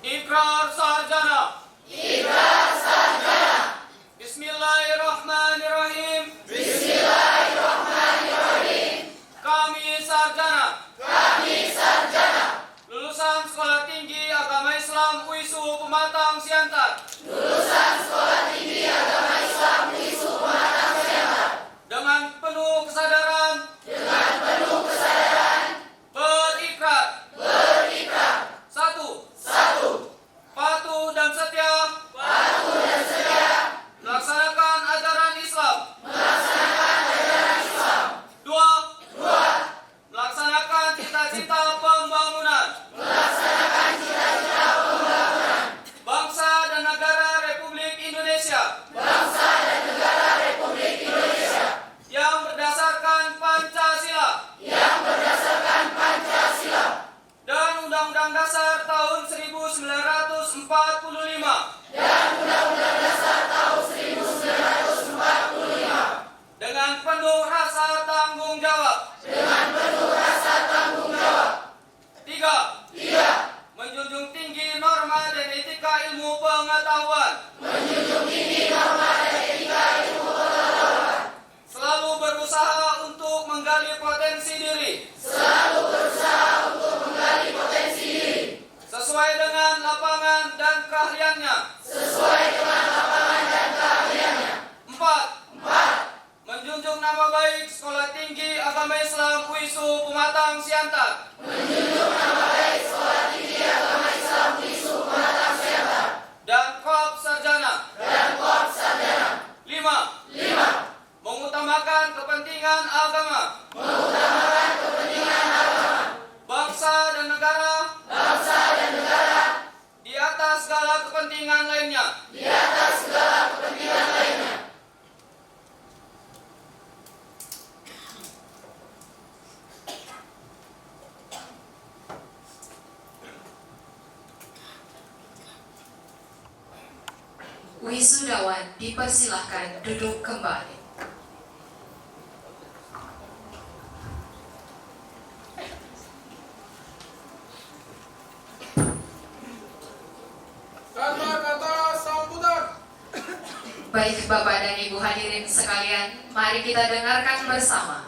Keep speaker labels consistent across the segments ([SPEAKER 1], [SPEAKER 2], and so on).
[SPEAKER 1] Ikrar sarjana.
[SPEAKER 2] Ikrar sarjana.
[SPEAKER 1] Bismillahirrahmanirrahim.
[SPEAKER 2] Bismillahirrahmanirrahim.
[SPEAKER 1] Kami sarjana.
[SPEAKER 2] Kami sarjana.
[SPEAKER 1] Lulusan Sekolah Tinggi Agama Islam UISU Pematang Siantar.
[SPEAKER 2] Lulusan Sekolah Tinggi Agama Islam UISU Pematang Siantar.
[SPEAKER 1] Dengan penuh kesadaran.
[SPEAKER 2] Dengan penuh kesadaran.
[SPEAKER 1] Berikrar.
[SPEAKER 2] Berikrar.
[SPEAKER 1] 1.
[SPEAKER 2] Satu.
[SPEAKER 1] Patuh dan setia.
[SPEAKER 2] Patuh dan setia.
[SPEAKER 1] Melaksanakan ajaran Islam.
[SPEAKER 2] Melaksanakan ajaran Islam.
[SPEAKER 1] 2.
[SPEAKER 2] Dua.
[SPEAKER 1] Melaksanakan cita-cita pembangunan
[SPEAKER 2] Melaksanakan cita-cita pembangunan
[SPEAKER 1] bangsa dan negara Republik Indonesia
[SPEAKER 2] bangsa dan negara Republik Indonesia
[SPEAKER 1] yang berdasarkan Pancasila
[SPEAKER 2] yang berdasarkan Pancasila
[SPEAKER 1] dan Undang-Undang Dasar tahun 1945
[SPEAKER 2] dan Undang-Undang Dasar tahun 1945
[SPEAKER 1] dengan penuh rasa tanggung jawab.
[SPEAKER 2] dengan penuh rasa tanggung jawab.
[SPEAKER 1] 3.
[SPEAKER 2] Tiga.
[SPEAKER 1] Menjunjung tinggi norma dan etika ilmu pengetahuan.
[SPEAKER 2] Menjunjung tinggi norma dan etika ilmu pengetahuan.
[SPEAKER 1] Selalu berusaha untuk menggali potensi diri
[SPEAKER 2] Selalu berusaha untuk menggali potensi diri
[SPEAKER 1] sesuai dengan lapangan dan keahliannya.
[SPEAKER 2] sesuai dengan lapangan dan keahliannya.
[SPEAKER 1] 4.
[SPEAKER 2] Empat.
[SPEAKER 1] Menjunjung nama baik Sekolah Tinggi Agama Islam UISU Pematang Siantar
[SPEAKER 2] Menjunjung nama baik Sekolah Tinggi Agama Islam UISU Pematang Siantar
[SPEAKER 1] dan Korps Sarjana.
[SPEAKER 2] dan Korps Sarjana.
[SPEAKER 1] 5.
[SPEAKER 2] Lima.
[SPEAKER 1] Mengutamakan kepentingan agama,
[SPEAKER 2] Mengutamakan kepentingan agama,
[SPEAKER 1] bangsa dan negara
[SPEAKER 2] bangsa dan negara
[SPEAKER 1] di atas segala kepentingan lainnya.
[SPEAKER 2] di atas segala kepentingan lainnya.
[SPEAKER 3] Wisudawan dipersilahkan duduk kembali.
[SPEAKER 4] Kata-kata sambutan.
[SPEAKER 3] Baik Bapak dan Ibu hadirin sekalian, mari kita dengarkan bersama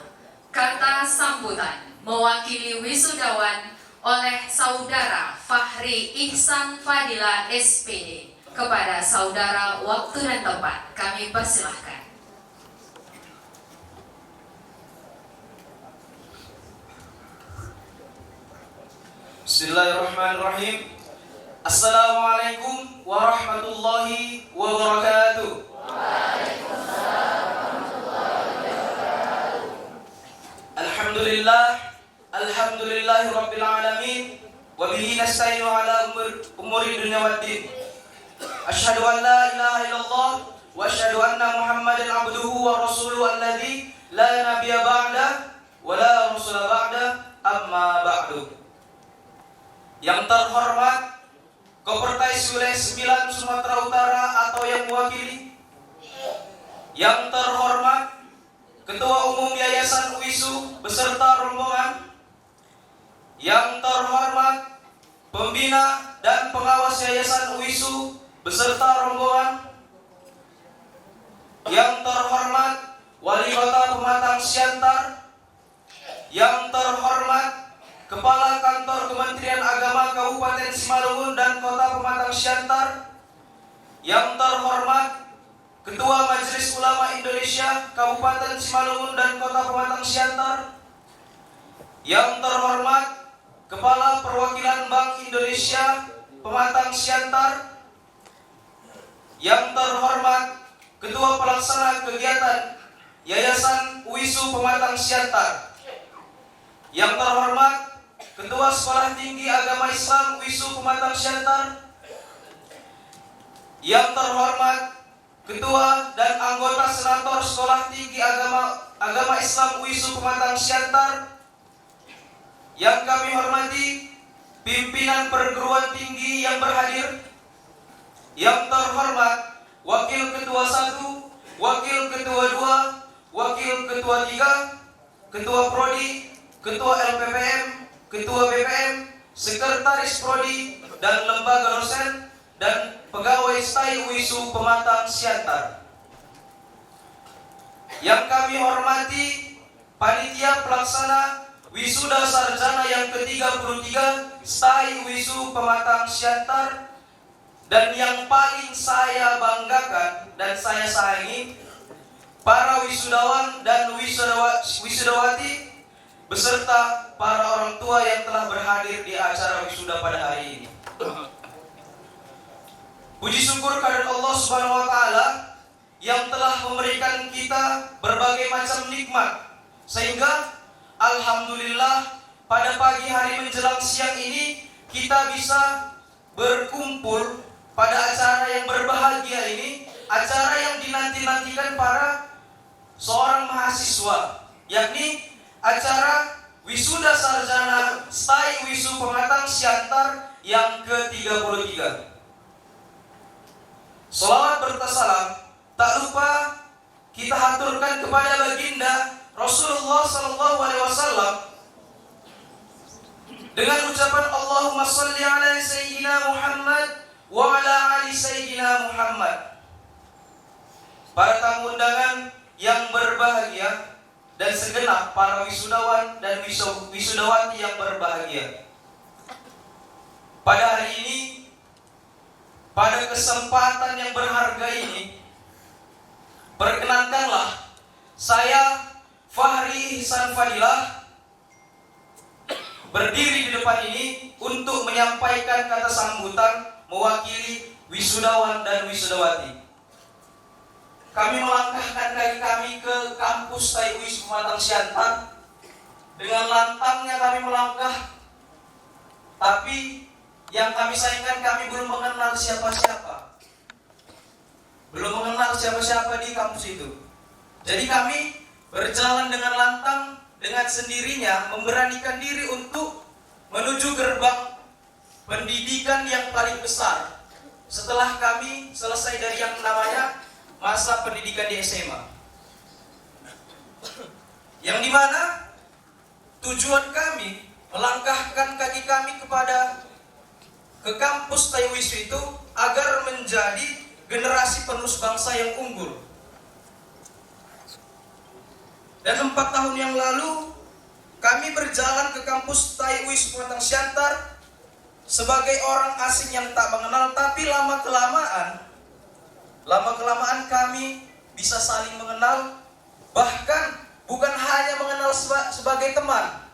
[SPEAKER 3] kata sambutan mewakili wisudawan oleh Saudara Fahri Ihsan Fadila SPD. Kepada saudara waktu dan tempat kami persilahkan.
[SPEAKER 1] Bismillahirrahmanirrahim. Assalamualaikum warahmatullahi wabarakatuh. Alhamdulillahi rabbil alamin wa bihi nasta'inu ala umuri dunya waddin. Asyhadu an la ilaha illallah wa asyhadu anna Muhammadan abduhu wa rasuluhu alladzi la nabiyya ba'da wa la rasula ba'da amma ba'du. Yang terhormat Kopertais Wilayah 9 Sumatera Utara atau yang mewakili, yang terhormat Ketua Umum Yayasan UISU beserta rombongan, yang terhormat Pembina dan Pengawas Yayasan UISU beserta rombongan, yang terhormat Wali Kota Pematang Siantar, yang terhormat Kepala Kantor Kementerian Agama Kabupaten Simalungun dan Kota Pematang Siantar, yang terhormat Ketua Majelis Ulama Indonesia Kabupaten Simalungun dan Kota Pematang Siantar, yang terhormat Kepala Perwakilan Bank Indonesia Pematang Siantar, yang terhormat Ketua Pelaksana Kegiatan Yayasan UISU Pematang Siantar, yang terhormat Ketua Sekolah Tinggi Agama Islam UISU Pematang Siantar, yang terhormat Ketua dan anggota Senator Sekolah Tinggi Agama Islam UISU Pematang Siantar, yang kami hormati pimpinan perguruan tinggi yang berhadir, yang terhormat Wakil Ketua 1, Wakil Ketua 2, Wakil Ketua 3, Ketua Prodi, Ketua LPPM, Ketua BPM, Sekretaris Prodi, dan lembaga dosen dan pegawai STAI UISU Pematang Siantar. Yang kami hormati Panitia Pelaksana Wisuda Sarjana yang ke-33 STAI UISU Pematang Siantar, dan yang paling saya banggakan dan saya sayangi, para wisudawan dan wisudawati beserta para orang tua yang telah berhadir di acara wisuda pada hari ini. Puji syukur kepada Allah Subhanahu wa taala yang telah memberikan kita berbagai macam nikmat, sehingga alhamdulillah pada pagi hari menjelang siang ini kita bisa berkumpul pada acara yang berbahagia ini, acara yang dinanti-nantikan para seorang mahasiswa, yakni acara Wisuda Sarjana STAI UISU Pematang Siantar yang ke-33. Shalawat bertasalam tak lupa kita haturkan kepada baginda Rasulullah SAW dengan ucapan Allahumma sholli ala Sayyidina Muhammad wa ala ali Sayyidina Muhammad. Para tamu undangan yang berbahagia dan segenap para wisudawan dan wisudawati yang berbahagia, pada hari ini, pada kesempatan yang berharga ini, perkenankanlah saya Fahri Ihsan Fadilah berdiri di depan ini untuk menyampaikan kata sambutan mewakili wisudawan dan wisudawati. Kami melangkahkan kaki kami ke kampus STAI UISU Pematang Siantar. Dengan lantangnya kami melangkah, tapi yang kami sayangkan, kami belum mengenal siapa-siapa. Belum mengenal siapa-siapa di kampus itu. Jadi kami berjalan dengan lantang, dengan sendirinya memberanikan diri untuk menuju gerbang pendidikan yang paling besar setelah kami selesai dari yang namanya masa pendidikan di SMA, yang dimana tujuan kami melangkahkan kaki kami ke kampus STAI UISU itu agar menjadi generasi penerus bangsa yang unggul. Dan 4 tahun yang lalu kami berjalan ke kampus STAI UISU Pematang Siantar sebagai orang asing yang tak mengenal, tapi lama kelamaan kami bisa saling mengenal, bahkan bukan hanya mengenal sebagai teman,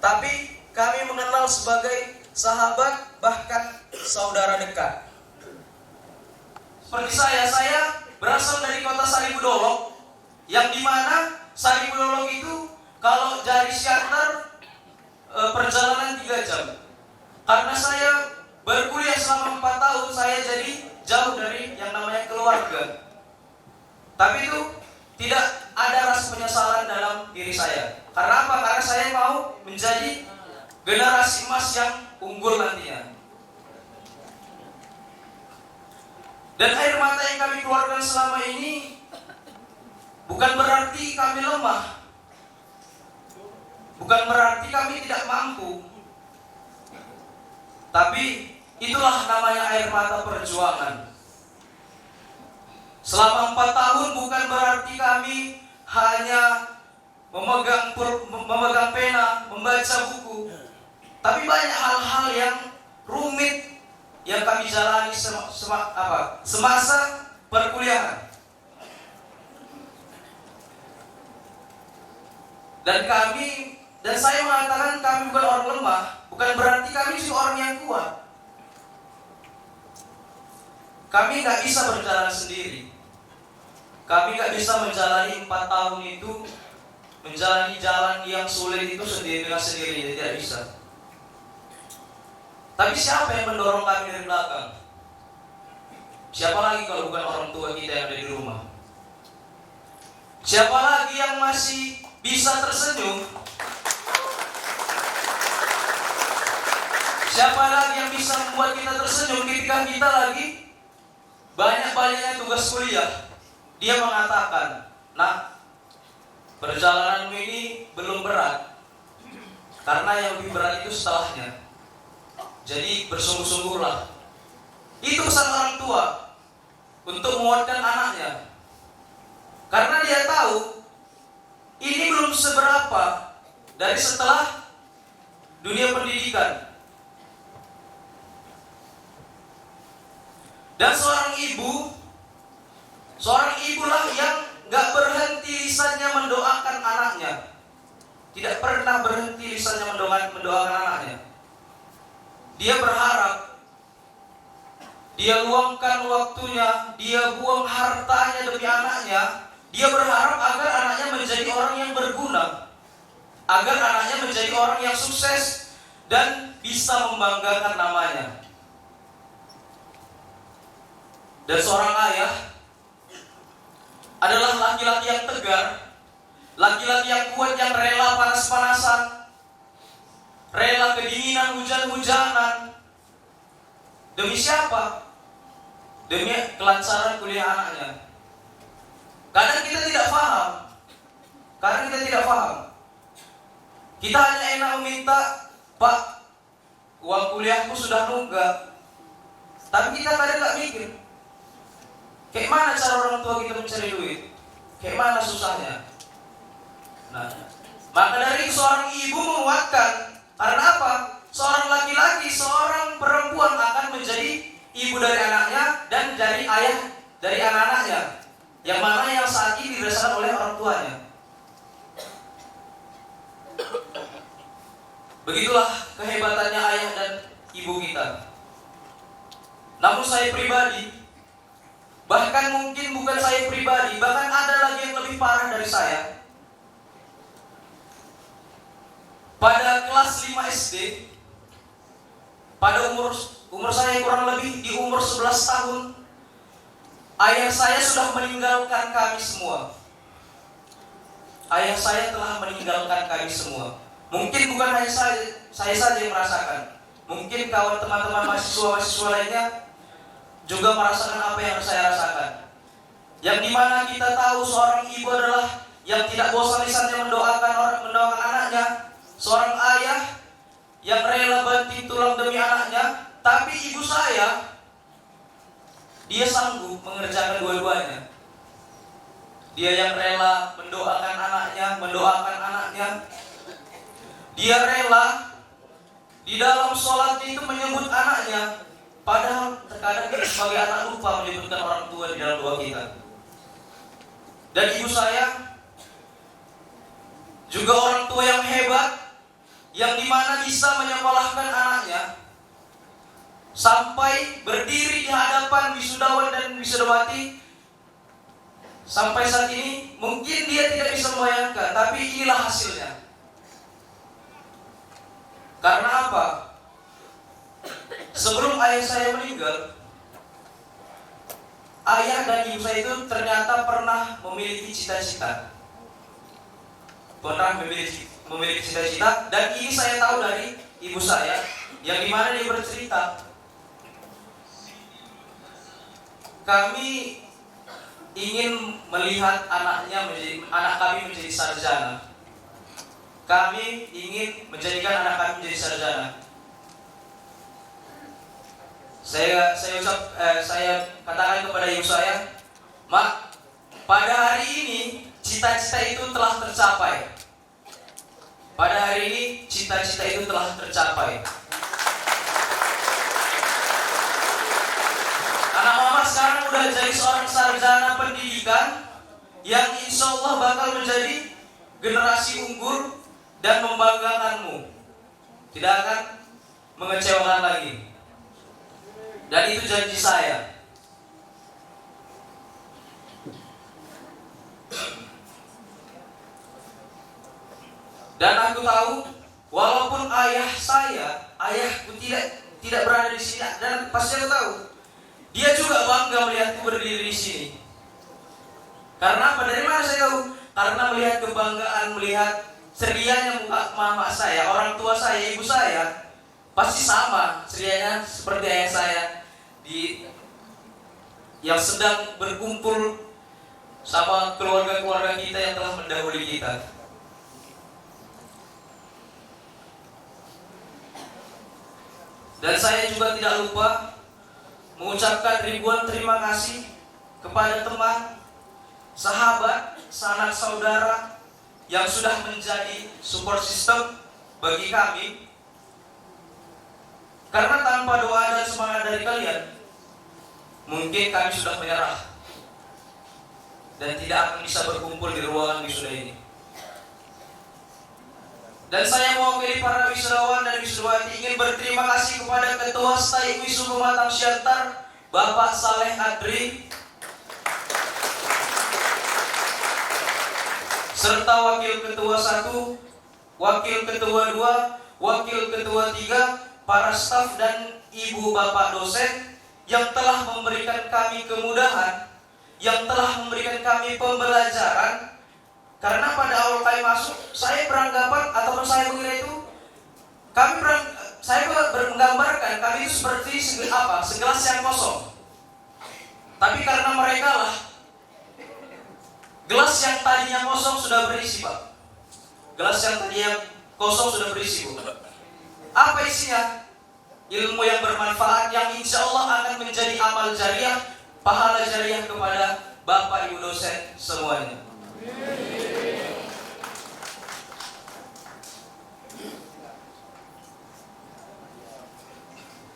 [SPEAKER 1] tapi kami mengenal sebagai sahabat, bahkan saudara dekat. Seperti saya berasal dari kota Saribudolok, yang dimana Saribudolok itu kalau dari Siantar perjalanan 3 jam. Karena saya berkuliah selama 4 tahun, saya jadi jauh dari yang namanya keluarga. Tapi itu tidak ada rasa penyesalan dalam diri saya. Karena apa? Karena saya mau menjadi generasi emas yang unggul nantinya. Dan air mata yang kami keluarkan selama ini bukan berarti kami lemah, bukan berarti kami tidak mampu, tapi itulah namanya air mata perjuangan. Selama 4 tahun bukan berarti kami hanya memegang pena, membaca buku, tapi banyak hal-hal yang rumit yang kami jalani semasa perkuliahan. Dan saya mengatakan kami bukan orang lemah, bukan berarti kami seorang yang kuat. Kami gak bisa berjalan sendiri. Kami gak bisa menjalani 4 tahun itu, menjalani jalan yang sulit itu sendiri dengan sendirinya, tidak bisa. Tapi siapa yang mendorong kami dari belakang? Siapa lagi kalau bukan orang tua kita yang ada di rumah? Siapa lagi yang masih bisa tersenyum? Siapa lagi yang bisa membuat kita tersenyum ketika kita lagi banyak-banyaknya tugas kuliah? Dia mengatakan, "Nak, perjalananmu ini belum berat, karena yang lebih berat itu setelahnya." Jadi bersungguh-sungguhlah. Itu pesan orang tua untuk menguatkan anaknya. Karena dia tahu ini belum seberapa dari setelah dunia pendidikan. Dan seorang ibulah yang gak berhenti lisannya mendoakan anaknya. Tidak pernah berhenti lisannya mendoakan anaknya. Dia berharap, dia luangkan waktunya, dia buang hartanya demi anaknya. Dia berharap agar anaknya menjadi orang yang berguna, agar anaknya menjadi orang yang sukses dan bisa membanggakan namanya. Dan seorang ayah adalah laki-laki yang tegar, laki-laki yang kuat, yang rela panas-panasan, rela kedinginan, hujan-hujanan. Demi siapa? Demi kelancaran kuliah anaknya. Kadang kita tidak paham. Kita hanya enak meminta, Pak, uang kuliahku sudah nunggak. Tapi kita kadang gak mikir, kayak mana cara orang tua kita mencari duit? Kayak mana susahnya? Nah, maka dari seorang ibu menguatkan. Karena apa? Seorang laki-laki, seorang perempuan akan menjadi ibu dari anaknya dan dari ayah dari anak-anaknya, yang mana yang saat ini dirasakan oleh orang tuanya. Begitulah kehebatannya ayah dan ibu kita. Namun saya pribadi, bahkan mungkin bukan saya pribadi, bahkan ada lagi yang lebih parah dari saya. Pada kelas 5 SD, pada umur saya kurang lebih di umur 11 tahun, ayah saya sudah meninggalkan kami semua. Ayah saya telah meninggalkan kami semua. Mungkin bukan hanya saya saja yang merasakan. Mungkin kawan teman-teman mahasiswa lainnya juga merasakan apa yang saya rasakan. Yang dimana kita tahu seorang ibu adalah yang tidak bosan lisannya mendoakan anaknya. Seorang ayah yang rela banting tulang demi anaknya. Tapi ibu saya, dia sanggup mengerjakan dua-duanya. Dia yang rela mendoakan anaknya. Dia rela di dalam sholat itu menyebut anaknya. Padahal terkadang kita sebagai anak lupa menyebutkan orang tua di dalam doa kita. Dan ibu saya juga orang tua yang hebat, yang dimana bisa menyekolahkan anaknya sampai berdiri di hadapan wisudawan dan wisudawati. Sampai saat ini mungkin dia tidak bisa membayangkan, tapi inilah hasilnya. Karena apa? Sebelum ayah saya meninggal, ayah dan ibu saya itu ternyata pernah memiliki cita-cita. Dan ini saya tahu dari ibu saya, yang dimana dia bercerita, kami ingin melihat anak kami menjadi sarjana. Kami ingin menjadikan anak kami menjadi sarjana. Saya katakan kepada ibu saya, Mak, pada hari ini cita-cita itu telah tercapai. Pada hari ini cita-cita itu telah tercapai. Anak mama sekarang udah jadi seorang sarjana pendidikan yang insya Allah bakal menjadi generasi unggul dan membanggakanmu. Tidak akan mengecewakan lagi. Dan itu janji saya. Dan aku tahu, walaupun ayahku tidak berada di sini, dan pasti aku tahu, dia juga bangga melihatku berdiri di sini. Karena apa? Dari mana saya tahu? Karena melihat kebanggaan, melihat cerianya muka mama saya, orang tua saya, ibu saya, pasti sama cerianya seperti ayah saya yang sedang berkumpul sama keluarga-keluarga kita yang telah mendahului kita. Dan saya juga tidak lupa mengucapkan ribuan terima kasih kepada teman, sahabat, sanak saudara yang sudah menjadi support system bagi kami. Karena tanpa doa dan semangat dari kalian, mungkin kami sudah menyerah dan tidak akan bisa berkumpul di ruangan wisuda ini. Dan saya mewakili para wisudawan dan wisudawati ingin berterima kasih kepada Ketua Stay Wisu Pematang Siantar, Bapak Saleh Adri, serta Wakil Ketua 1, Wakil Ketua 2, Wakil Ketua 3, para staf dan Ibu Bapak dosen yang telah memberikan kami kemudahan, yang telah memberikan kami pembelajaran. Karena pada awal kami masuk, saya beranggapan ataupun saya mengira itu, saya menggambarkan kami itu seperti segelas yang kosong. Tapi karena mereka lah, gelas yang tadinya kosong sudah berisi, Pak. Gelas yang tadinya kosong sudah berisi, Bu. Apa isinya? Ilmu yang bermanfaat yang insya Allah akan menjadi amal jariah, pahala jariah kepada Bapak Ibu dosen semuanya.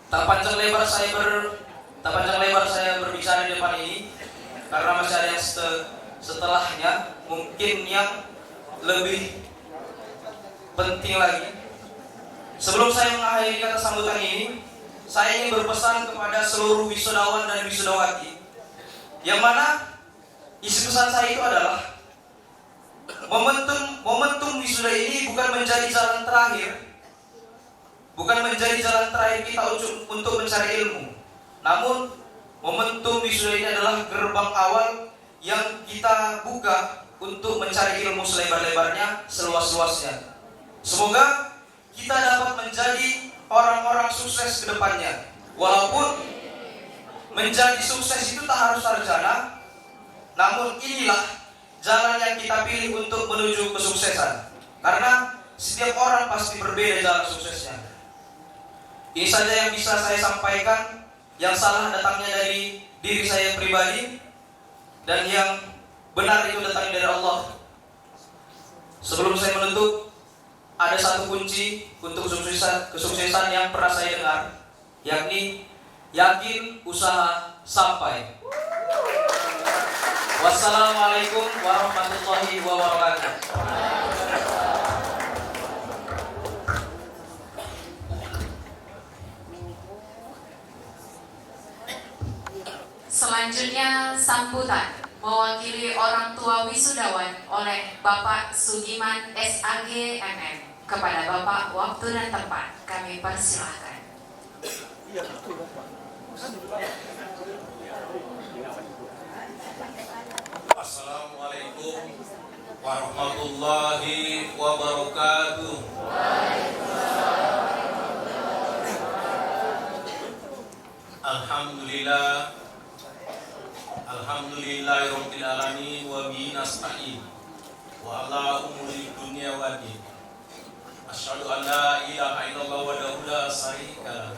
[SPEAKER 1] Tak panjang lebar saya berbicara di depan ini karena masih ada yang setelahnya mungkin yang lebih penting lagi. Sebelum saya mengakhiri kata sambutan ini, saya ingin berpesan kepada seluruh wisudawan dan wisudawati, yang mana isi pesan saya itu adalah momentum wisuda ini bukan menjadi jalan terakhir, bukan menjadi jalan terakhir kita untuk mencari ilmu. Namun momentum wisuda ini adalah gerbang awal yang kita buka untuk mencari ilmu selebar-lebarnya, seluas-luasnya. Semoga kita dapat menjadi orang-orang sukses ke depannya. Walaupun menjadi sukses itu tak harus sarjana, namun inilah jalan yang kita pilih untuk menuju kesuksesan. Karena setiap orang pasti berbeda jalan suksesnya. Ini saja yang bisa saya sampaikan. Yang salah datangnya dari diri saya pribadi, dan yang benar itu datangnya dari Allah. Sebelum saya menutup, ada satu kunci untuk kesuksesan yang pernah saya dengar, yakni yakin, usaha, sampai. Wassalamualaikum warahmatullahi wabarakatuh.
[SPEAKER 3] Selanjutnya sambutan mewakili orang tua wisudawan oleh Bapak Sugiman SAG MM. Kepada Bapak, waktu dan tempat kami persilahkan.
[SPEAKER 5] Assalamualaikum warahmatullahi wabarakatuh. Alhamdulillah, alhamdulillahirabbil alamin wa bihi nasta'in wa ala umuri dunya waddin. Asyhadu an la ilaha illallah wahdahu la syarika lah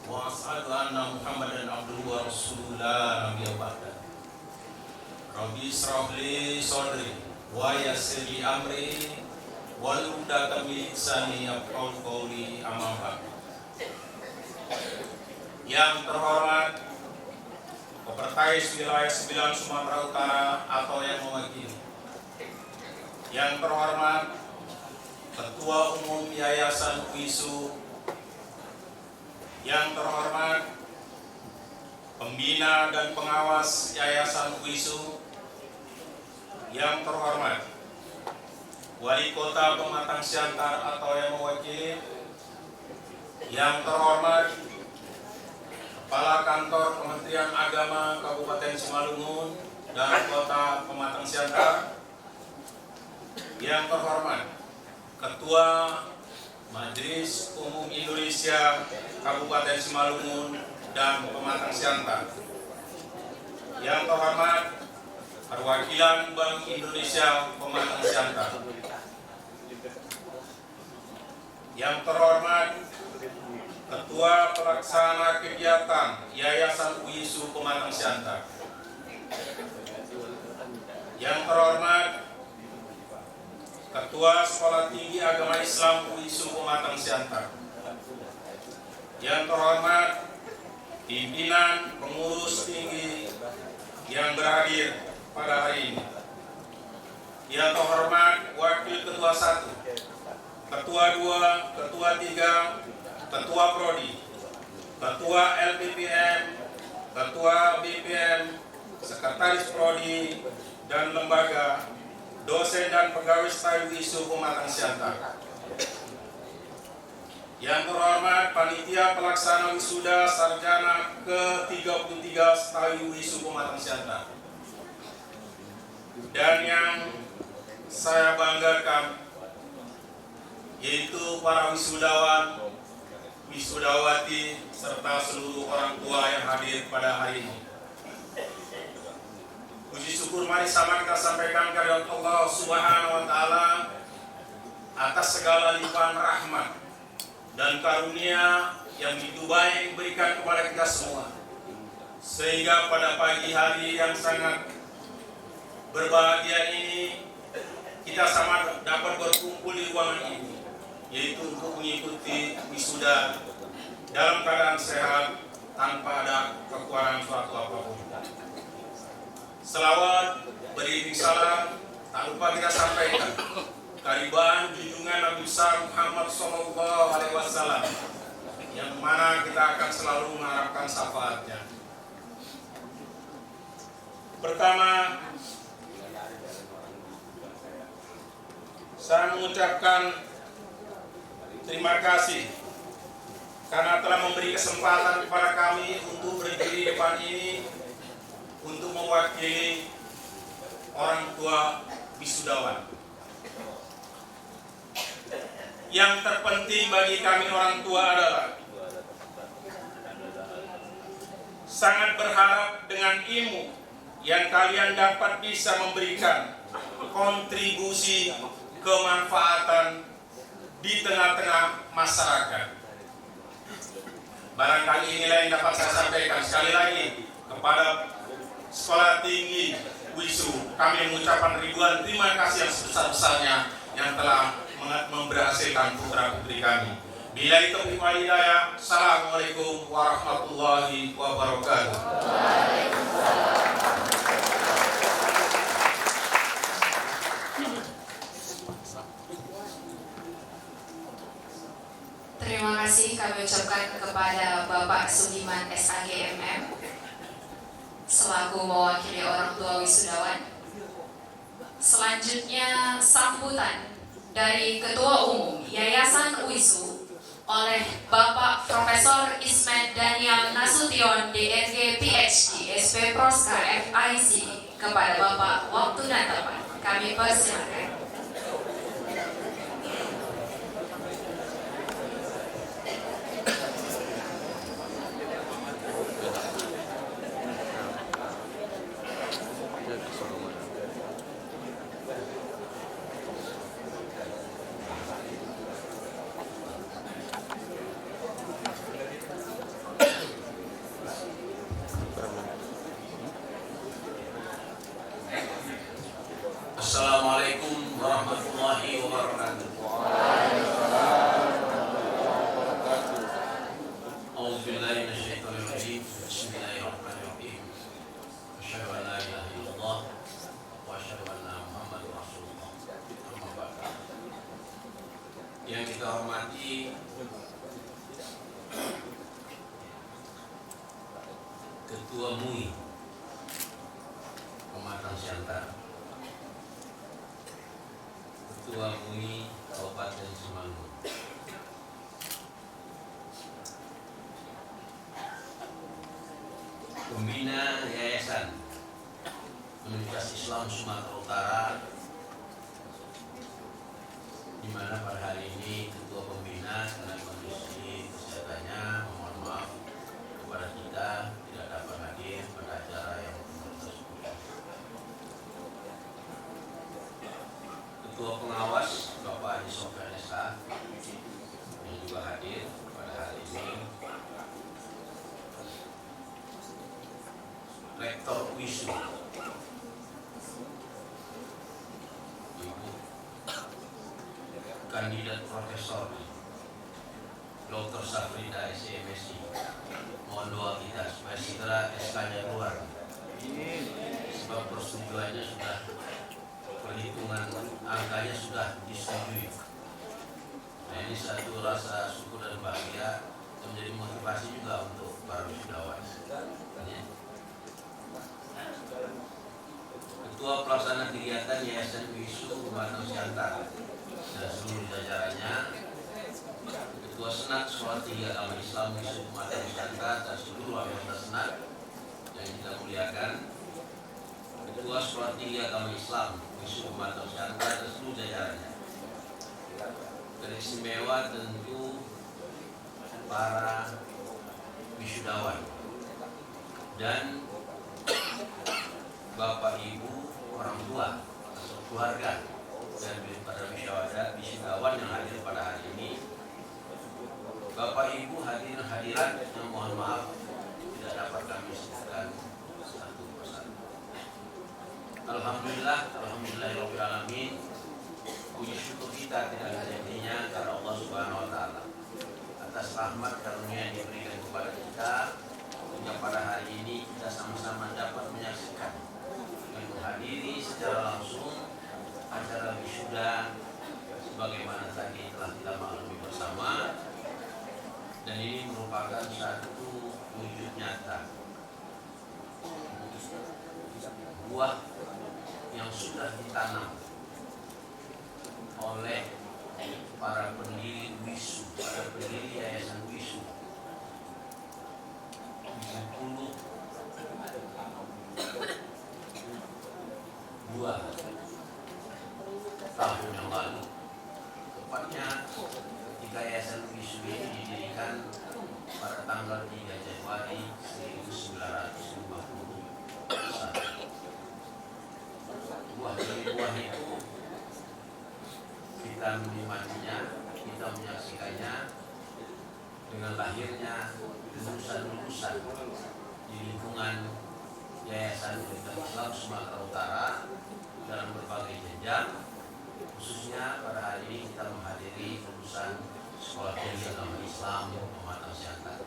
[SPEAKER 5] wa asyhadu anna Muhammadan abduhu wa rasuluhu la nabiyya ba'da. Rabbi israh li sadri wa yassir li amri wahlul 'uqdatam min lisani yafqahu qawli, amma ba'd. Yang terhormat Sekretaris Wilayah 9 Sumatera Utara atau yang mewakili, yang terhormat Ketua Umum Yayasan WISU, yang terhormat Pembina dan Pengawas Yayasan WISU, yang terhormat Wali Kota Pematang Siantar atau yang mewakili, yang terhormat Kepala Kantor Kementerian Agama Kabupaten Simalungun dan Kota Pematang Siantar, yang terhormat Ketua Majelis Umum Indonesia Kabupaten Simalungun dan Pematang Siantar, yang terhormat Perwakilan Bank Indonesia Pematang Siantar, yang terhormat Ketua Pelaksana Kegiatan Yayasan UISU Pematang Siantar. Yang terhormat Ketua Sekolah Tinggi Agama Islam UISU Pematang Siantar. Yang terhormat pimpinan pengurus tinggi yang berhadir pada hari ini. Yang terhormat Wakil Ketua 1, Ketua 2, Ketua 3, Ketua Prodi, Ketua LPPM, Ketua BPM, Sekretaris Prodi dan lembaga, dosen dan pegawai staf UISU Pematang Siantar. Yang terhormat Panitia Pelaksana Wisuda Sarjana ke-33 staf UISU Pematang Siantar. Dan yang saya banggakan yaitu para wisudawan, wisudawati serta seluruh orang tua yang hadir pada hari ini. Puji syukur mari sama kita sampaikan kepada Allah Subhanahu wa taala atas segala limpahan rahmat dan karunia yang begitu baik diberikan kepada kita semua. Sehingga pada pagi hari yang sangat berbahagia ini kita sama dapat berkumpul di ruangan ini, yaitu untuk mengikuti wisuda dalam keadaan sehat tanpa ada kekurangan suatu apapun. Selawat beriring salam tak lupa kita sampaikan kehadiran junjungan Nabi besar Muhammad SAW, yang mana kita akan selalu mengharapkan syafaatnya. Pertama, saya mengucapkan terima kasih karena telah memberi kesempatan kepada kami untuk berdiri di depan ini untuk mewakili orang tua wisudawan. Yang terpenting bagi kami orang tua adalah sangat berharap dengan ilmu yang kalian dapat bisa memberikan kontribusi kemanfaatan di tengah-tengah masyarakat. Barangkali inilah yang dapat saya sampaikan. Sekali lagi kepada Sekolah Tinggi UISU, kami mengucapkan ribuan terima kasih yang sebesar-besarnya yang telah memberhasilkan putra-putri kami. Bila itu hidayah. Assalamualaikum warahmatullahi wabarakatuh.
[SPEAKER 3] Terima kasih kami ucapkan kepada Bapak Sugiman SAGMM selaku mewakili orang tua wisudawan. Selanjutnya sambutan dari Ketua Umum Yayasan UISU oleh Bapak Profesor Ismet Daniel Nasution DNG PhD SP Proska FIC. Kepada Bapak waktu dan tempat kami persilakan.
[SPEAKER 2] Assalamualaikum warahmatullahi wabarakatuh. A'udzubillahi minasyaitonir rajim. Bismillahirrahmanirrahim. Asyhadu an la ilaha illallah wa asyhadu anna Muhammadar Rasulullah. Amma ba'du. Yang kita hormati Ketua MUI Pematang Siantar, Ketua MUI Kabupaten Semanggi, Pembina Yayasan Universitas Islam Sumatera Utara, di mana pada hari ini Ketua Pembina karena kondisi kesehatannya mohon maaf kepada kita tidak dapat hadir pada acara yang tersebut. Ketua Pengawas Bapak Haji Sofyan SH yang juga hadir pada hari ini, kandidat profesor Dr. Safrida SMSI. Mohon doa kita supaya segera SK-nya keluar. Sebab persetujuannya sudah, perhitungan angkanya sudah disetujui. Nah, ini satu rasa syukur dan bahagia yang menjadi motivasi juga untuk para wisudawan. Ketua Pelaksana Kegiatan Yayasan Wisu Umat Nusantara dan seluruh jajarannya, Ketua Senat Sekolah Tinggi Agama Islam Wisu Umat Nusantara dan seluruh anggota Senat yang kita muliakan, Ketua Sekolah Tinggi Agama Islam Wisu Umat Nusantara dan seluruh jajarannya. Teristimewa tentu para wisudawan dan Bapak Ibu orang tua atau keluarga dan para wisudawan yang hadir pada hari ini. Bapak Ibu hadirat yang mohon maaf tidak dapat kami sebutkan satu persatu. Alhamdulillahirabbil alamin. Puji syukur kita tidak ada hentinya karena Allah Subhanahu wa taala atas rahmat karunia yang diberikan kepada kita hingga pada hari ini kita sama-sama dapat menyaksikan dan menghadiri secara langsung acara wisuda sebagaimana tadi telah kita maklumi bersama, dan ini merupakan satu wujud nyata buah yang sudah ditanam oleh para pendiri Wisu, para pendiri Yayasan Wisu 72 tahun yang lalu. Tepatnya ketika Yayasan Wisu ini didirikan pada tanggal 3 Januari 1951. Buah itu kita menikmatinya, kita menyaksikannya dengan lahirnya lulusan-lulusan di lingkungan Yayasan Universitas Islam Sumatera Utara dalam berbagai jenjang. Khususnya pada hari ini kita menghadiri lulusan Sekolah Tinggi Agama Islam Umat Nusantara.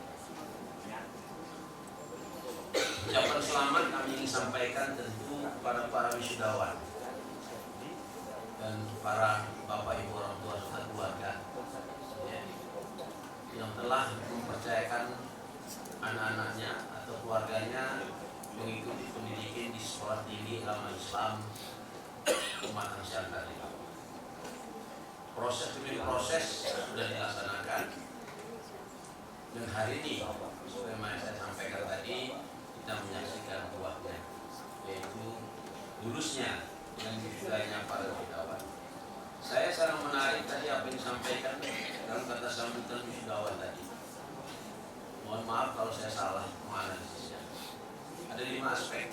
[SPEAKER 2] Ucapan selamat kami ingin sampaikan tentu kepada para wisudawan dan para bapak ibu orang tua serta keluarga yang telah mempercayakan anak-anaknya atau keluarganya mengikuti pendidikan di Sekolah Tinggi Agama Islam Umat Nusantara. Proses demi proses sudah dilaksanakan, dan hari ini sebagaimana saya sampaikan tadi kita menyaksikan buahnya, yaitu lulusnya dan wisudanya para wisudawan. Saya sangat menarik tadi apa yang disampaikan dalam kata sambutan wisudawan tadi. Mohon maaf kalau saya salah menganalisisnya. Ada 5 aspek.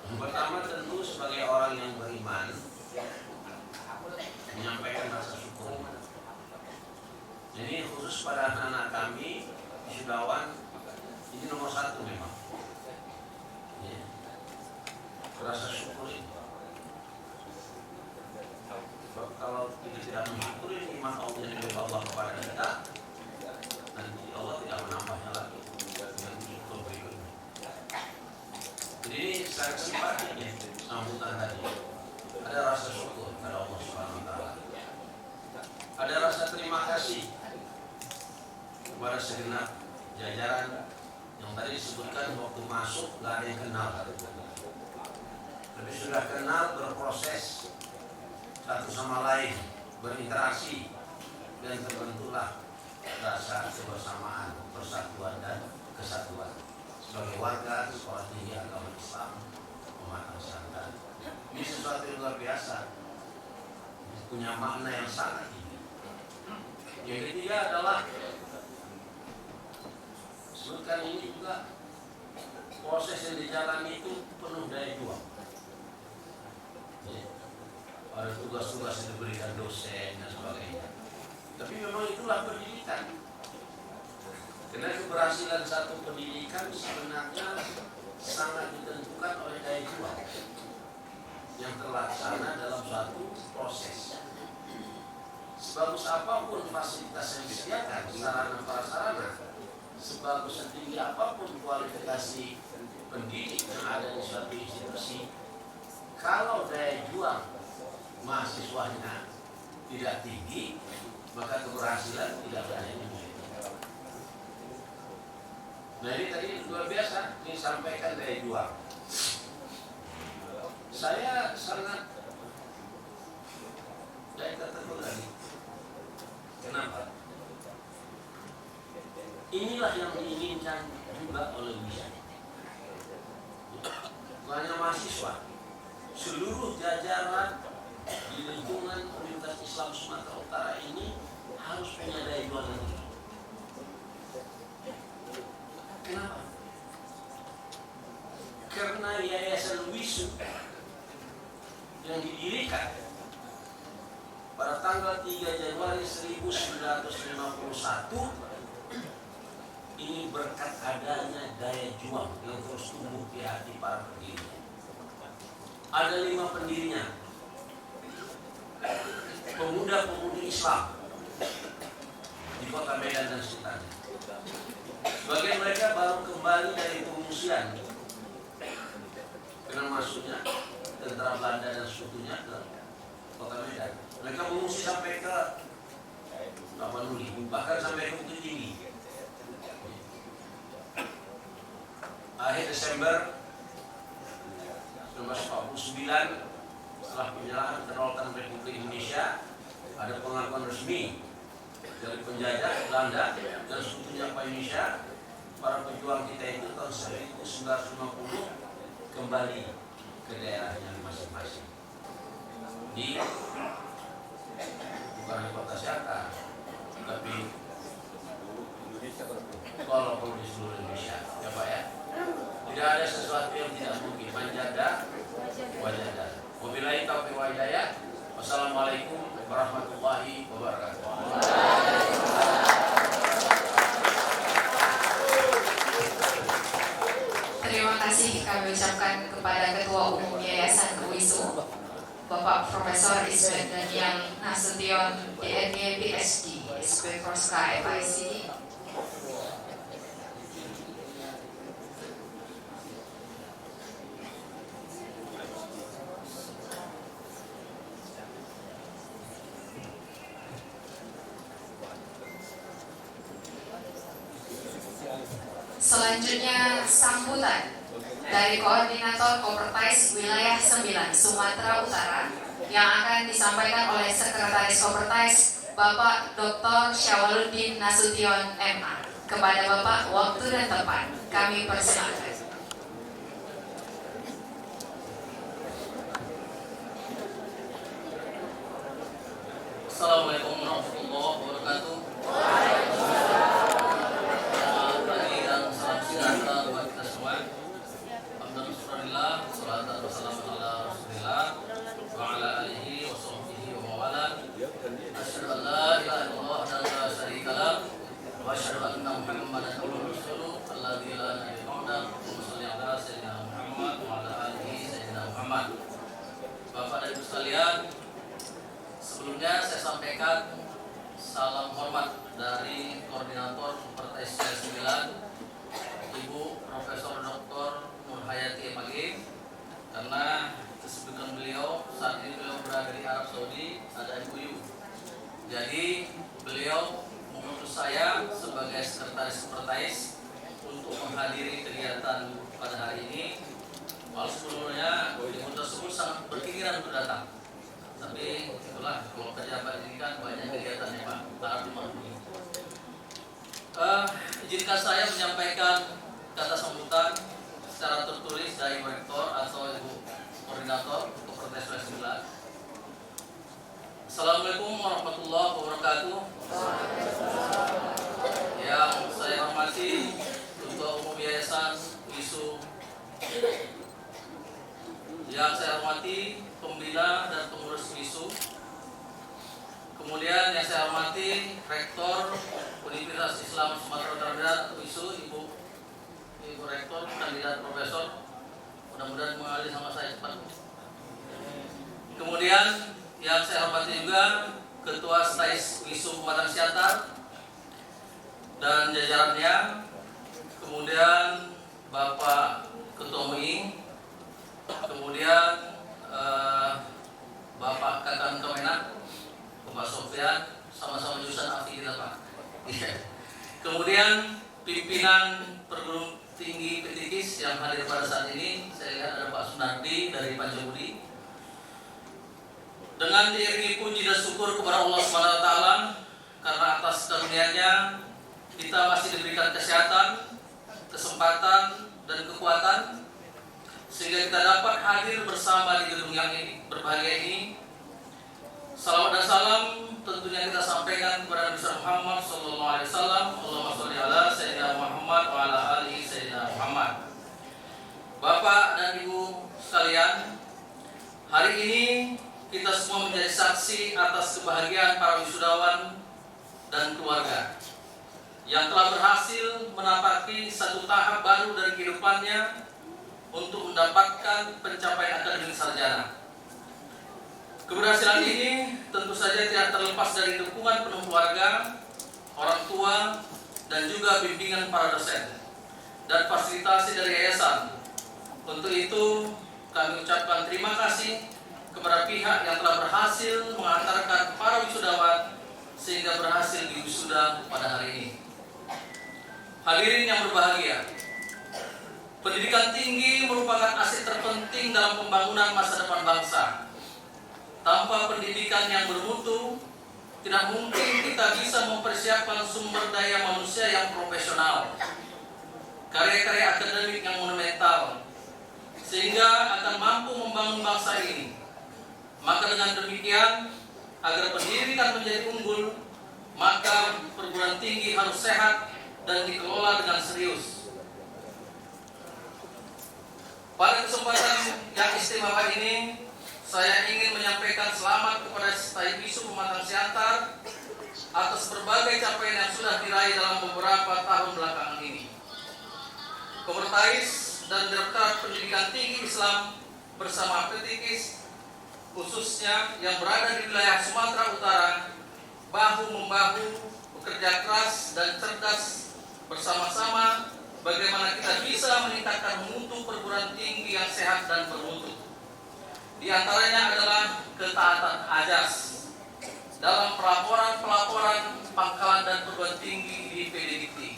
[SPEAKER 2] Yang pertama tentu sebagai orang yang beriman menyampaikan rasa syukur. Jadi khusus pada anak-anak kami wisudawan ini nomor 1 memang. Ya. Rasa syukur ini. Kalau kita tidak mensyukuri nikmat Allah yang diberi Allah kepada kita, nanti Allah tidak menambahnya lagi dengan syukur berikutnya. Jadi ini secara sifatnya sambutan tadi ada rasa syukur kepada Allah Subhanahu wa taala. Ada rasa terima kasih kepada segenap jajaran yang tadi disebutkan waktu masuk nggak ada yang kenal, tapi sudah kenal, berproses satu sama lain, berinteraksi, dan terbentuklah rasa kebersamaan, persatuan dan kesatuan sebagai warga Sekolah Tinggi Agama Islam Umat Nusantara. Ini sesuatu yang luar biasa, punya makna yang sangat tinggi. Yang ketiga adalah sebutkan ini juga proses yang dijalani itu penuh daya juang. Ada tugas-tugas yang diberikan dosen dan sebagainya. Tapi memang itulah pendidikan. Karena keberhasilan satu pendidikan sebenarnya sangat ditentukan oleh daya juang yang terlaksana dalam suatu proses. sebagus apapun fasilitas yang disediakan, sarana prasarana, sebagus setinggi apapun kualifikasi pendidik yang ada di suatu institusi, kalau daya juang mahasiswanya tidak tinggi, maka keberhasilan tidak berani. Nah ini tadi luar biasa disampaikan daya juang. Saya sangat tertegun lagi. Kenapa? Inilah yang diinginkan juga oleh Buya. Bukan hanya mahasiswa, seluruh jajaran di lingkungan Universitas Islam Sumatera Utara ini harus punya daya juang yang tinggi. Kenapa? Karena Yayasan WISU yang didirikan pada tanggal 3 Januari 1951 ini berkat adanya daya juang yang terus tumbuh di hati para pendirinya. Ada 5 pendirinya, pemuda-pemudi Islam di kota Medan dan sekitarnya. Sebagian mereka baru kembali dari pengungsian dengan masuknya tentara Belanda dan sekutunya ke kota Medan. Mereka mengungsi sampai ke Tapanuli, bahkan sampai ke Bukit Tinggi. Akhir Desember 1949, setelah penyerahan kedaulatan Republik Indonesia, ada pengakuan resmi dari penjajah Belanda dan sekutunya Pak Indonesia. Para pejuang kita itu tahun 1950 kembali ke daerahnya masing-masing. Di bukan di kota Siaka, tapi kalau perlu di seluruh Indonesia, ya Pak ya. Tidak ada sesuatu yang tidak mungkin. Manjada wajada. Wabillahi taufiq wal hidayah. Wassalamualaikum warahmatullahi wabarakatuh.
[SPEAKER 3] Terima kasih kami ucapkan kepada Ketua Umum Yayasan WISU, Bapak Profesor Ismet Daniel Nasution, DNY PhD, SP Forska FIC. Selanjutnya sambutan dari Koordinator Kopertais Wilayah 9 Sumatera Utara yang akan disampaikan oleh Sekretaris Kopertais Bapak Dr. Syawaluddin Nasution MA. Kepada Bapak waktu dan tempat kami persilakan.
[SPEAKER 6] Assalamualaikum warahmatullahi wabarakatuh. Bapak dan Ibu sekalian, sebelumnya saya sampaikan salam hormat dari Koordinator Kopertais 9, Ibu Profesor Dr. Nurhayati MAG, karena kesibukan beliau saat ini beliau berada di Arab Saudi, ada MUU. Jadi beliau mengutus saya sebagai Sekretaris Kopertais untuk menghadiri kegiatan pada hari ini. Walau sebelumnya ibu tersebut sangat berkeinginan untuk datang, tapi itulah kalau pejabat ini kan banyak kegiatannya Pak, harus dimaklumi. Izinkan saya menyampaikan kata sambutan secara tertulis dari Rektor atau Ibu Koordinator Kopertais 9. Assalamualaikum warahmatullahi wabarakatuh. Yang saya hormati Ketua Umum Yayasan WISU, yang saya hormati pembina dan pengurus WISU, kemudian yang saya hormati Rektor Universitas Islam Sumatera Utara WISU, Ibu Rektor kandidat Profesor, mudah-mudahan mengalir sama saya cepat. Kemudian yang saya hormati juga Ketua Stais Wisu Pematang Siantar dan jajarannya, kemudian Bapak Ketua MUI, kemudian Bapak Kakang Kemenak, Bapak Sofyan, sama-sama jurusan AFI kita Pak. Kemudian pimpinan perguruan tinggi Petikis yang hadir pada saat ini, saya lihat ada Pak Sunardi dari Pancabudi. Dengan diiringi puji dan syukur kepada Allah SWT karena atas karunia-Nya kita masih diberikan kesehatan, kesempatan, dan kekuatan sehingga kita dapat hadir bersama di gedung yang berbahagia ini. Salawat dan salam tentunya kita sampaikan kepada Nabi Muhammad SAW. Allahumma sholli ala Sayyidina Muhammad wa ala alihi Sayyidina Muhammad. Bapak dan Ibu sekalian, hari ini kita semua menjadi saksi atas kebahagiaan para wisudawan dan keluarga yang telah berhasil menapaki satu tahap baru dari kehidupannya untuk mendapatkan pencapaian akademik sarjana. Keberhasilan ini tentu saja tidak terlepas dari dukungan penuh keluarga, orang tua, dan juga bimbingan para dosen dan fasilitasi dari yayasan. Untuk itu kami ucapkan terima kasih kepada pihak yang telah berhasil mengantarkan para wisudawan sehingga berhasil diwisuda pada hari ini. Hadirin yang berbahagia, pendidikan tinggi merupakan aset terpenting dalam pembangunan masa depan bangsa. Tanpa pendidikan yang bermutu, tidak mungkin kita bisa mempersiapkan sumber daya manusia yang profesional, karya-karya akademik yang monumental, sehingga akan mampu membangun bangsa ini. Maka dengan demikian, agar pendidikan menjadi unggul, maka perguruan tinggi harus sehat dan dikelola dengan serius. Pada kesempatan yang istimewa ini, saya ingin menyampaikan selamat kepada Stais Wisu Pematang Siantar atas berbagai capaian yang sudah diraih dalam beberapa tahun belakangan ini. Komunitas dan Direktorat Pendidikan Tinggi Islam bersama Petikis, khususnya yang berada di wilayah Sumatera Utara, bahu-membahu bekerja keras dan cerdas bersama-sama bagaimana kita bisa meningkatkan mutu perguruan tinggi yang sehat dan bermutu. Di antaranya adalah ketaatan azas dalam pelaporan pangkalan dan perguruan tinggi di PDDikti.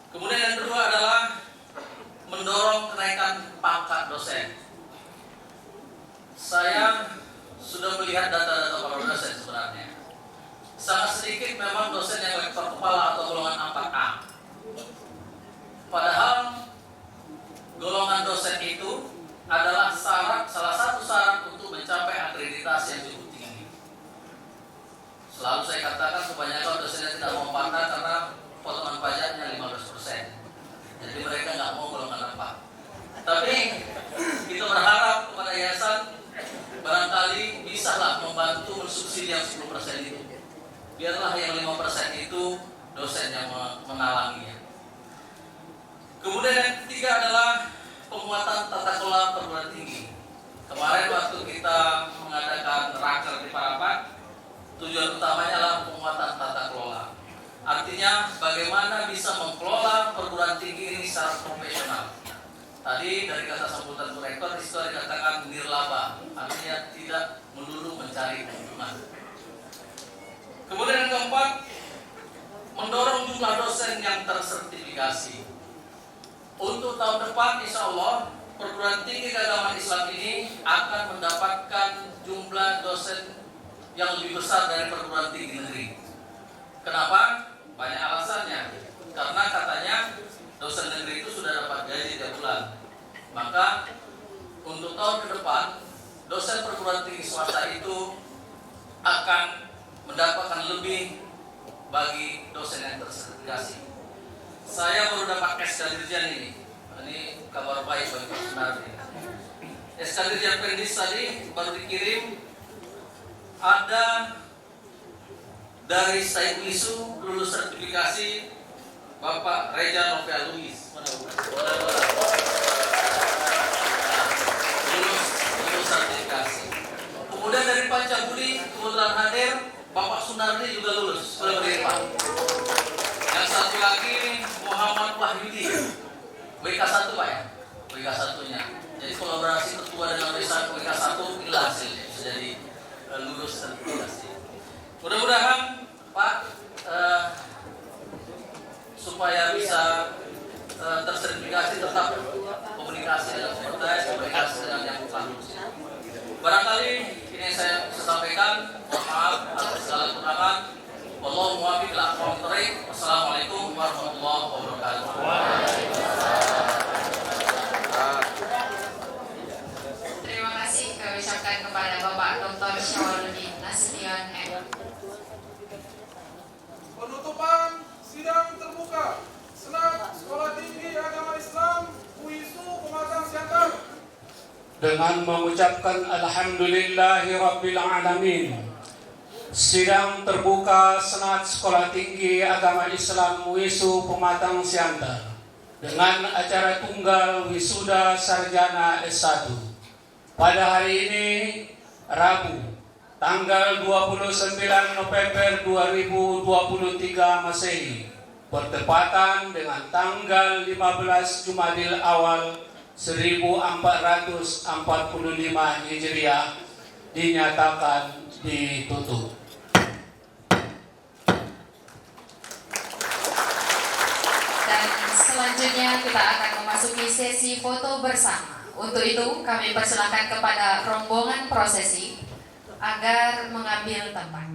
[SPEAKER 6] Kemudian yang kedua adalah mendorong kenaikan pangkat dosen. Saya sudah melihat data-data para dosen sebenarnya. Sangat sedikit memang dosen yang lektor kepala atau golongan 4A. Padahal golongan dosen itu adalah salah satu syarat untuk mencapai akreditasi yang cukup tinggi. Selalu saya katakan kebanyakan dosennya tidak mau pangkat karena potongan pajaknya 15%. Jadi mereka nggak mau golongan 4. Tapi kita berharap kepada yayasan barangkali bisalah membantu mensubsidi yang 10% itu. Biarlah yang 5% itu dosen yang mengalanginya. Kemudian yang ketiga adalah penguatan tata kelola perguruan tinggi. Kemarin waktu kita mengadakan raker di Parapat, tujuan utamanya adalah penguatan tata kelola. Artinya bagaimana bisa mengelola perguruan tinggi ini secara profesional. Tadi dari kata sambutan Bu Rektor itu dikatakan nirlaba, artinya tidak melulu mencari keuntungan. Kemudian yang keempat, mendorong jumlah dosen yang tersertifikasi. Untuk tahun depan, insya Allah, perguruan tinggi keagamaan Islam ini akan mendapatkan jumlah dosen yang lebih besar dari perguruan tinggi negeri. Kenapa? Banyak alasannya. Karena katanya dosen negeri itu sudah dapat gaji tiap bulan. Maka untuk tahun ke depan, dosen perguruan tinggi swasta itu akan mendapatkan lebih bagi dosen yang tersertifikasi. Saya baru dapat SK Dirjen ini kabar baik bagi Pak Sunardi. SK Dirjen Pendis tadi baru dikirim, ada dari Stais Wisu lulus sertifikasi Bapak Reja Novia Luis. Lulus sertifikasi. Kemudian Kemudian dari Pancabudi kebetulan hadir Bapak Sunardi juga lulus. Boleh berdiri Pak. Yang satu lagi Muhammad Wahyudi, WK1 Pak ya, WK1-nya. Jadi kolaborasi ketua dengan WK1 inilah hasilnya. Jadi lulus sertifikasi. Mudah-mudahan Pak supaya bisa tersertifikasi tetap komunikasi dengan partai, komunikasi dengan yang bukan lulus. Barangkali ini saya bisa sampaikan, mohon maaf atas segala kekurangan. Wallahu muwaffiq ila aqwamit thoriq. Wassalamualaikum warahmatullahi wabarakatuh.
[SPEAKER 3] Terima kasih kami ucapkan kepada Bapak Dr. Syawaludin Nasution M.
[SPEAKER 4] Penutupan sidang terbuka Senat Sekolah Tinggi Agama Islam UISU Pematang Siantar.
[SPEAKER 7] Dengan mengucapkan Alhamdulillahi Rabbil Alamin, sidang terbuka Senat Sekolah Tinggi Agama Islam UISU Pematang Siantar dengan acara tunggal wisuda sarjana S1 pada hari ini Rabu tanggal 29 November 2023 Masehi bertepatan dengan tanggal 15 Jumadil Awal 1445 Hijriah dinyatakan ditutup.
[SPEAKER 3] Dan selanjutnya kita akan memasuki sesi foto bersama. Untuk itu kami persilakan kepada rombongan prosesi agar mengambil tempat.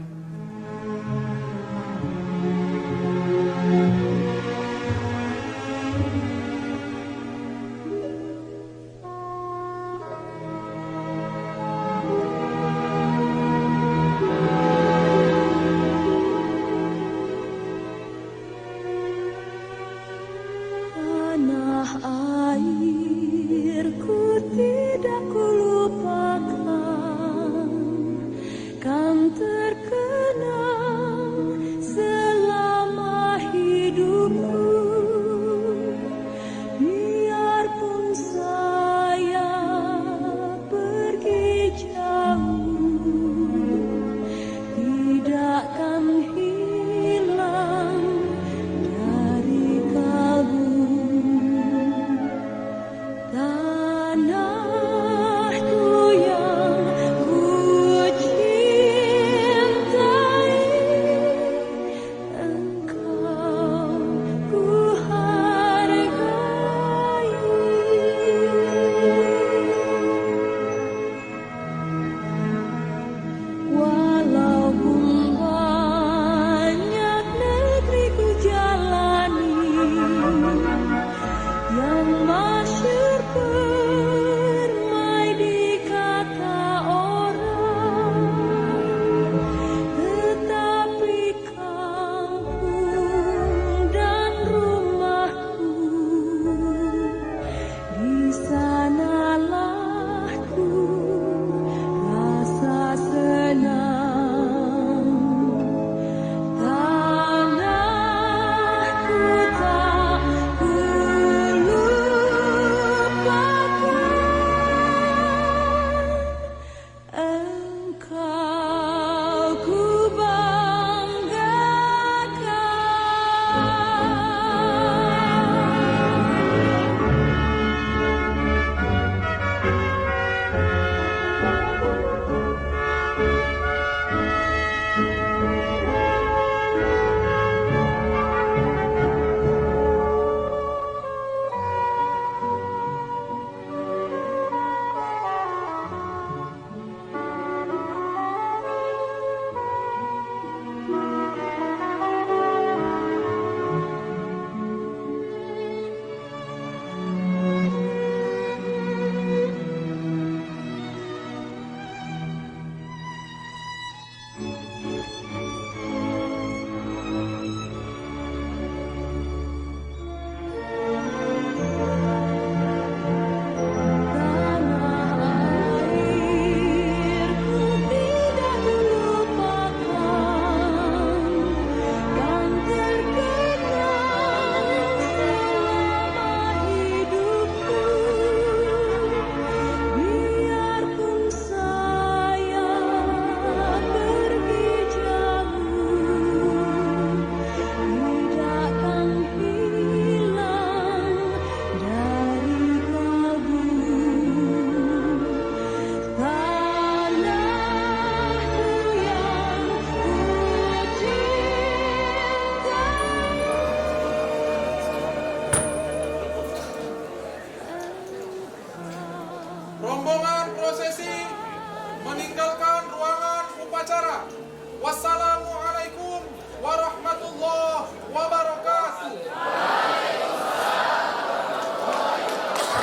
[SPEAKER 4] Wassalamualaikum warahmatullahi wabarakatuh.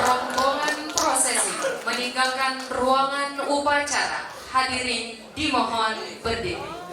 [SPEAKER 3] Rombongan prosesi meninggalkan ruangan upacara. Hadirin dimohon berdiri.